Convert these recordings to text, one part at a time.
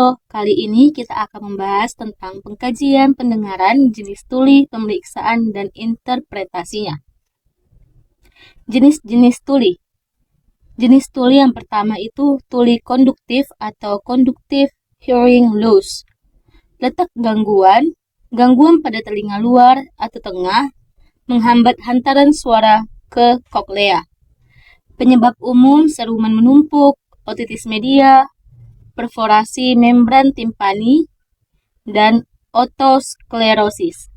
Halo, kali ini kita akan membahas tentang pengkajian pendengaran, jenis tuli, pemeriksaan, dan interpretasinya. Jenis-jenis tuli. Jenis tuli yang pertama itu tuli konduktif atau conductive hearing loss. Letak gangguan pada telinga luar atau tengah, menghambat hantaran suara ke koklea. Penyebab umum seruman menumpuk, otitis media, perforasi membran timpani, dan otosklerosis.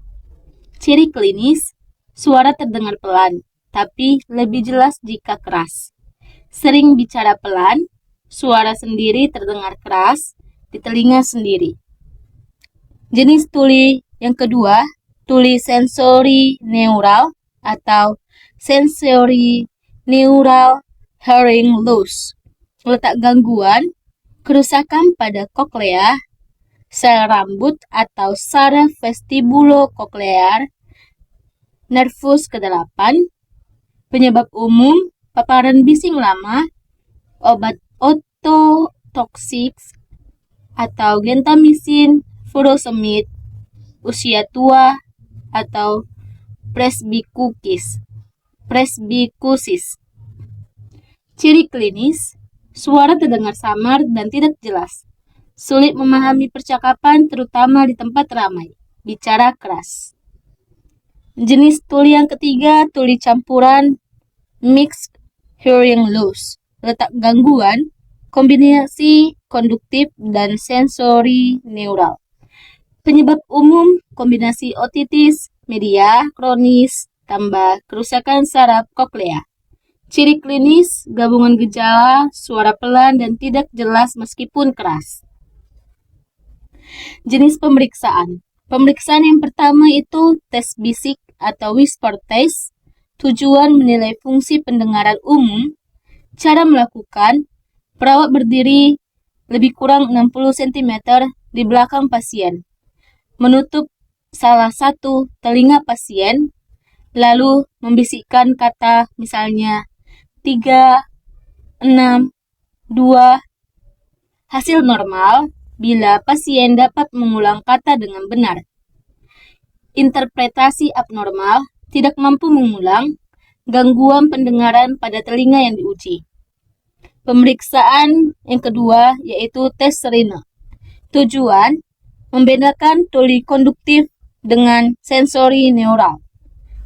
Ciri klinis, suara terdengar pelan, tapi lebih jelas jika keras. Sering bicara pelan, suara sendiri terdengar keras di telinga sendiri. Jenis tuli yang kedua, tuli sensori neural atau sensory neural hearing loss. Letak gangguan, kerusakan pada koklea, sel rambut atau saraf vestibulokoklear, nervus ke-8, penyebab umum, paparan bising lama, obat ototoksik atau gentamisin, furosemid, usia tua, atau presbikusis. Ciri klinis, suara terdengar samar dan tidak jelas. Sulit memahami percakapan terutama di tempat ramai. Bicara keras. Jenis tuli yang ketiga, tuli campuran mixed hearing loss. Letak gangguan, kombinasi konduktif dan sensori neural. Penyebab umum, kombinasi otitis media kronis tambah kerusakan saraf koklea. Ciri klinis, gabungan gejala, suara pelan dan tidak jelas meskipun keras. Jenis pemeriksaan. Pemeriksaan yang pertama itu tes bisik atau whisper test. Tujuan menilai fungsi pendengaran umum. Cara melakukan, perawat berdiri lebih kurang 60 cm di belakang pasien. Menutup salah satu telinga pasien, lalu membisikkan kata misalnya 3, 6, 2. Hasil normal bila pasien dapat mengulang kata dengan benar. Interpretasi abnormal, tidak mampu mengulang, gangguan pendengaran pada telinga yang diuji. Pemeriksaan yang kedua yaitu tes Rina. Tujuan, membedakan tuli konduktif dengan sensori neural.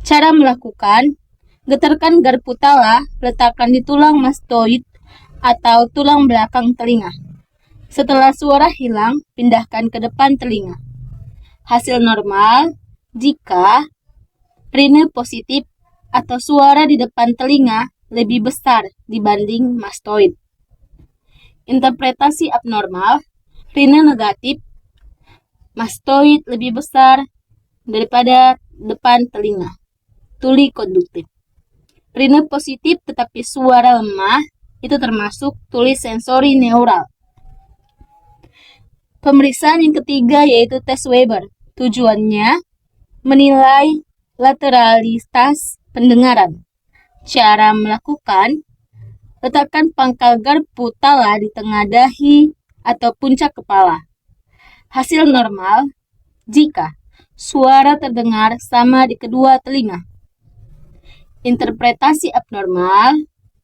Cara melakukan, getarkan garpu tala, letakkan di tulang mastoid atau tulang belakang telinga. Setelah suara hilang, pindahkan ke depan telinga. Hasil normal jika rine positif atau suara di depan telinga lebih besar dibanding mastoid. Interpretasi abnormal, rine negatif, mastoid lebih besar daripada depan telinga. Tuli konduktif. Rine positif tetapi suara lemah, itu termasuk tuli sensori neural. Pemeriksaan yang ketiga yaitu tes Weber. Tujuannya menilai lateralitas pendengaran. Cara melakukan, letakkan pangkal garpu tala di tengah dahi atau puncak kepala. Hasil normal jika suara terdengar sama di kedua telinga. Interpretasi abnormal,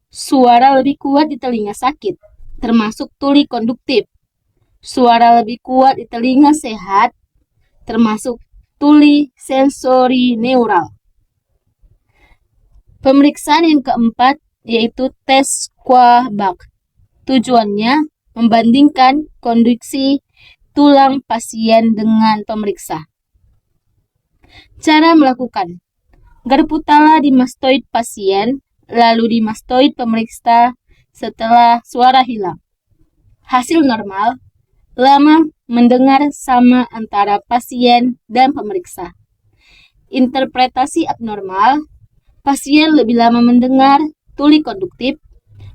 suara lebih kuat di telinga sakit, termasuk tuli konduktif. Suara lebih kuat di telinga sehat, termasuk tuli sensori neural. Pemeriksaan yang keempat yaitu tes Quebec. Tujuannya membandingkan kondisi tulang pasien dengan pemeriksa. Cara melakukan, garpu tala di mastoid pasien, lalu di mastoid pemeriksa setelah suara hilang. Hasil normal, lama mendengar sama antara pasien dan pemeriksa. Interpretasi abnormal, pasien lebih lama mendengar, tuli konduktif,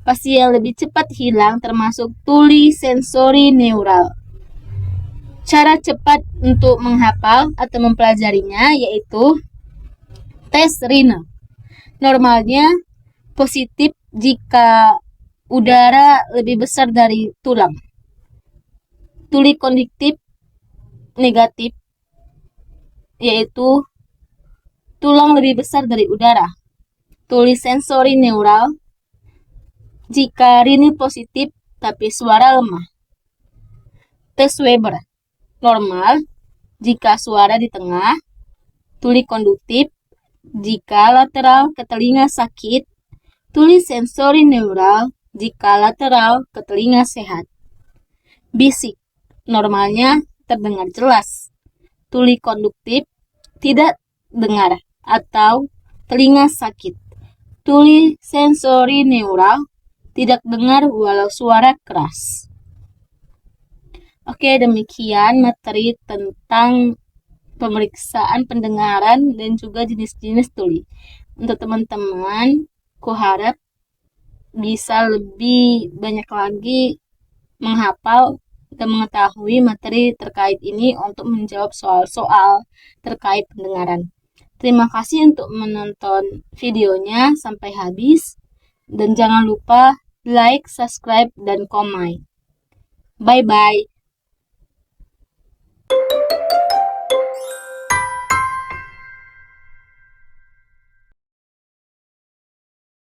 pasien lebih cepat hilang termasuk tuli sensori neural. Cara cepat untuk menghafal atau mempelajarinya yaitu tes Rina. Normalnya positif jika udara lebih besar dari tulang. Tuli konduktif negatif, yaitu tulang lebih besar dari udara. Tuli sensori neural, jika rini positif tapi suara lemah. Tes Weber, normal jika suara di tengah. Tuli konduktif, jika lateral ke telinga sakit. Tuli sensori neural, jika lateral ke telinga sehat. Bisik, normalnya terdengar jelas. Tuli konduktif, tidak dengar atau telinga sakit. Tuli sensori neural, tidak dengar walau suara keras. Oke, demikian materi tentang pemeriksaan pendengaran dan juga jenis-jenis tuli. Untuk teman-teman, kuharap bisa lebih banyak lagi menghafal dan mengetahui materi terkait ini untuk menjawab soal-soal terkait pendengaran. Terima kasih untuk menonton videonya sampai habis. Dan jangan lupa like, subscribe, dan komen. Bye-bye.